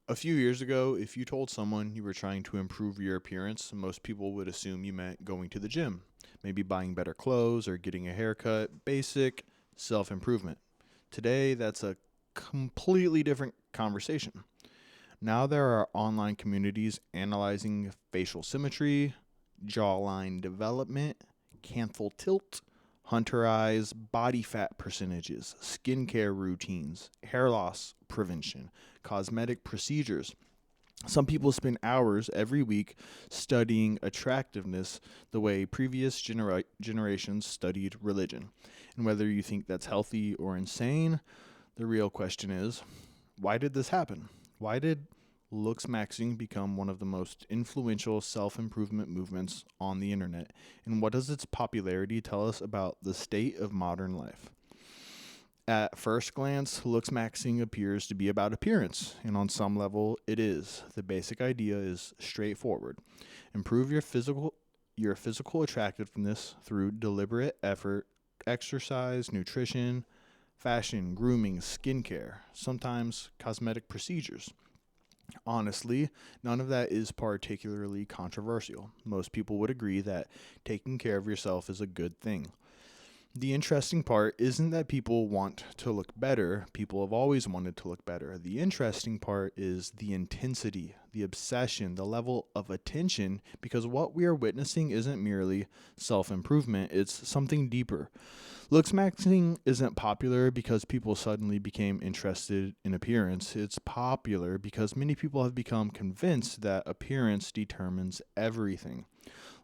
A few years ago, if you told someone you were trying to improve your appearance, most people would assume you meant going to the gym, maybe buying better clothes or getting a haircut, basic self improvement. Today, that's a completely different conversation. Now there are online communities analyzing facial symmetry, jawline development, canthal tilt, hunter eyes, body fat percentages, skincare routines, hair loss prevention, cosmetic procedures. Some people spend hours every week studying attractiveness the way previous generations studied religion. And whether you think that's healthy or insane, the real question is, why did this happen? Why did Looksmaxxing become one of the most influential self improvement movements on the internet? And what does its popularity tell us about the state of modern life? At first glance, Looksmaxxing appears to be about appearance, and on some level, it is. The basic idea is straightforward: improve your physical attractiveness through deliberate effort, exercise, nutrition, fashion, grooming, skincare, sometimes cosmetic procedures. Honestly, none of that is particularly controversial. Most people would agree that taking care of yourself is a good thing. The interesting part isn't that people want to look better. People have always wanted to look better. The interesting part is the intensity, the obsession, the level of attention, because what we are witnessing isn't merely self improvement, it's something deeper. Looksmaxxing isn't popular because people suddenly became interested in appearance. It's popular because many people have become convinced that appearance determines everything.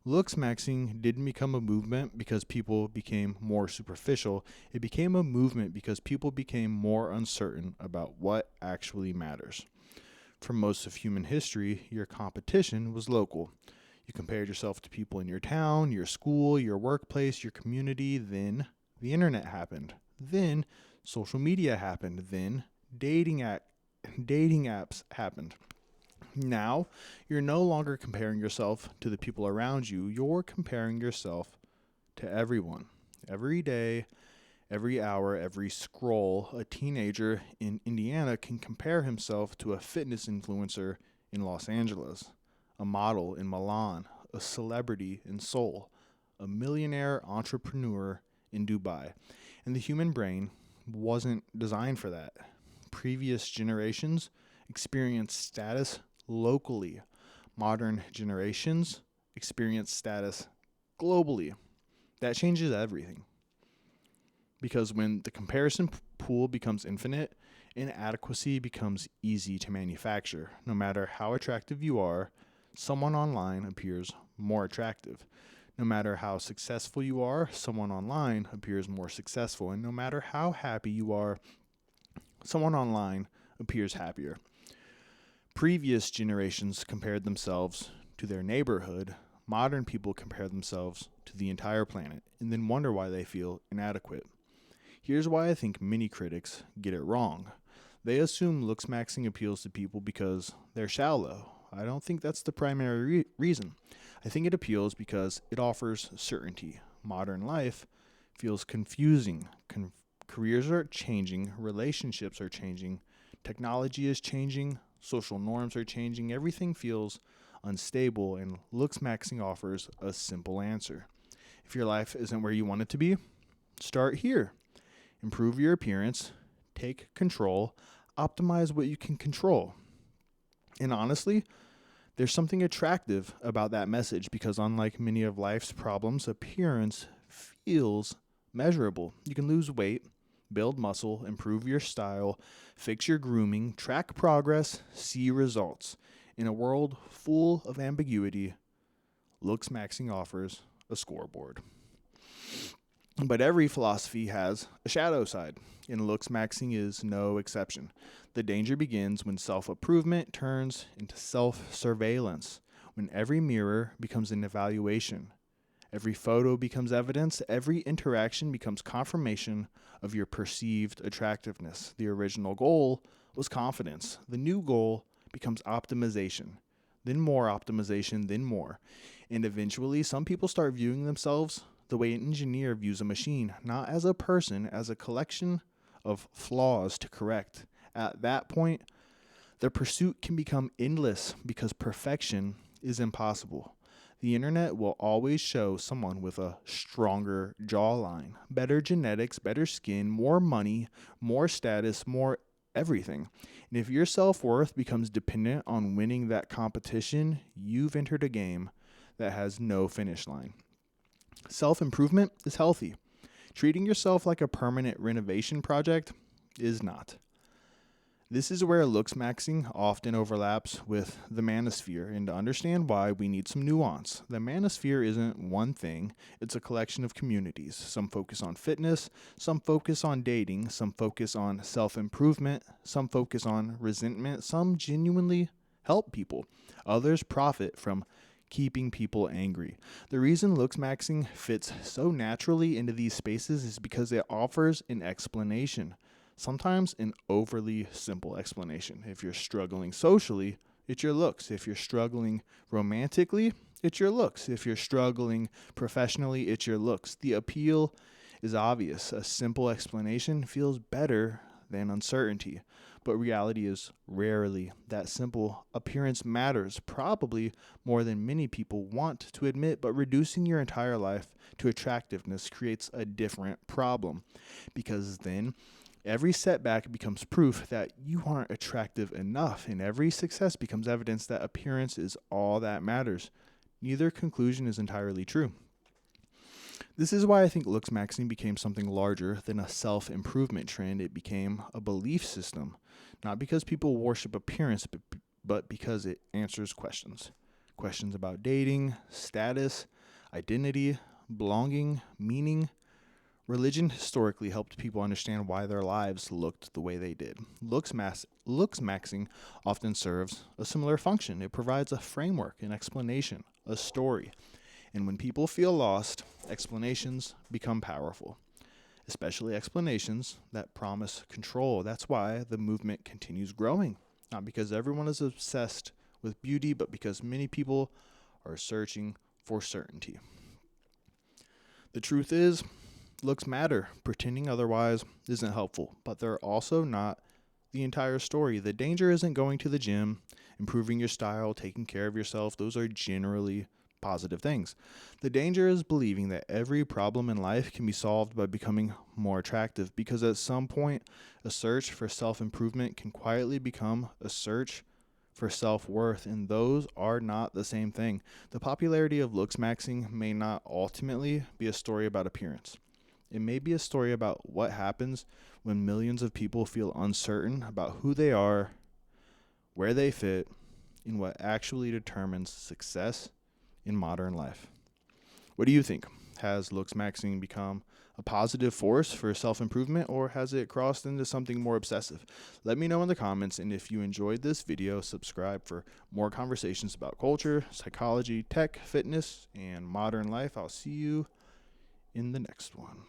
Looksmaxxing didn't become a movement because people became more superficial. It became a movement because people became more uncertain about what actually matters. For most of human history, your competition was local. You compared yourself to people in your town, your school, your workplace, your community. Then the internet happened. Then social media happened. Then dating apps happened. Now, you're no longer comparing yourself to the people around you. You're comparing yourself to everyone. Every day, every hour, every scroll, a teenager in Indiana can compare himself to a fitness influencer in Los Angeles, a model in Milan, a celebrity in Seoul, a millionaire entrepreneur in Dubai. And the human brain wasn't designed for that. Previous generations experienced status locally. Modern generations experience status globally. That changes everything. Because when the comparison pool becomes infinite, inadequacy becomes easy to manufacture. No matter how attractive you are, someone online appears more attractive. No matter how successful you are, someone online appears more successful. And no matter how happy you are, someone online appears happier. Previous generations compared themselves to their neighborhood. Modern people compare themselves to the entire planet and then wonder why they feel inadequate. Here's why I think many critics get it wrong. They assume Looksmaxxing appeals to people because they're shallow. I don't think that's the primary reason. I think it appeals because it offers certainty. Modern life feels confusing. Careers are changing, relationships are changing, technology is changing, social norms are changing. Everything feels unstable, and Looksmaxxing offers a simple answer. If your life isn't where you want it to be, start here. Improve your appearance, take control, optimize what you can control. And honestly, there's something attractive about that message because, unlike many of life's problems, appearance feels measurable. You can lose weight, build muscle, improve your style, fix your grooming, track progress, see results. In a world full of ambiguity, Looksmaxxing offers a scoreboard. But every philosophy has a shadow side, and Looksmaxxing is no exception. The danger begins when self-improvement turns into self-surveillance, when every mirror becomes an evaluation, every photo becomes evidence, every interaction becomes confirmation of your perceived attractiveness. The original goal was confidence. The new goal becomes optimization, then more optimization, then more. And eventually, some people start viewing themselves the way an engineer views a machine, not as a person, as a collection of flaws to correct. At that point, The pursuit can become endless because perfection is impossible. The internet will always show someone with a stronger jawline, better genetics, better skin, more money, more status, more everything. And if your self worth becomes dependent on winning that competition, you've entered a game that has no finish line. Self improvement is healthy. Treating yourself like a permanent renovation project is not. This is where Looksmaxxing often overlaps with the manosphere, and to understand why, we need some nuance. The manosphere isn't one thing, it's a collection of communities. Some focus on fitness, some focus on dating, some focus on self-improvement, some focus on resentment, some genuinely help people. Others profit from keeping people angry. The reason Looksmaxxing fits so naturally into these spaces is because it offers an explanation. Sometimes an overly simple explanation. If you're struggling socially, it's your looks. If you're struggling romantically, it's your looks. If you're struggling professionally, it's your looks. The appeal is obvious. A simple explanation feels better than uncertainty. But reality is rarely that simple. Appearance matters, probably more than many people want to admit, but reducing your entire life to attractiveness creates a different problem. Because then every setback becomes proof that you aren't attractive enough, and every success becomes evidence that appearance is all that matters. Neither conclusion is entirely true. This is why I think Looksmaxxing became something larger than a self-improvement trend. It became a belief system, not because people worship appearance, but because it answers questions. Questions about dating, status, identity, belonging, meaning. Religion historically helped people understand why their lives looked the way they did. Looksmaxxing often serves a similar function. It provides a framework, an explanation, a story. And when people feel lost, explanations become powerful, especially explanations that promise control. That's why the movement continues growing, not because everyone is obsessed with beauty, but because many people are searching for certainty. The truth is, looks matter. Pretending otherwise isn't helpful, but they're also not the entire story. The danger isn't going to the gym, improving your style, taking care of yourself. Those are generally positive things. The danger is believing that every problem in life can be solved by becoming more attractive, because at some point, a search for self-improvement can quietly become a search for self-worth, and those are not the same thing. The popularity of Looksmaxxing may not ultimately be a story about appearance. It may be a story about what happens when millions of people feel uncertain about who they are, where they fit, and what actually determines success in modern life. What do you think? Has Looksmaxxing become a positive force for self-improvement, or has it crossed into something more obsessive? Let me know in the comments, and if you enjoyed this video, subscribe for more conversations about culture, psychology, tech, fitness, and modern life. I'll see you in the next one.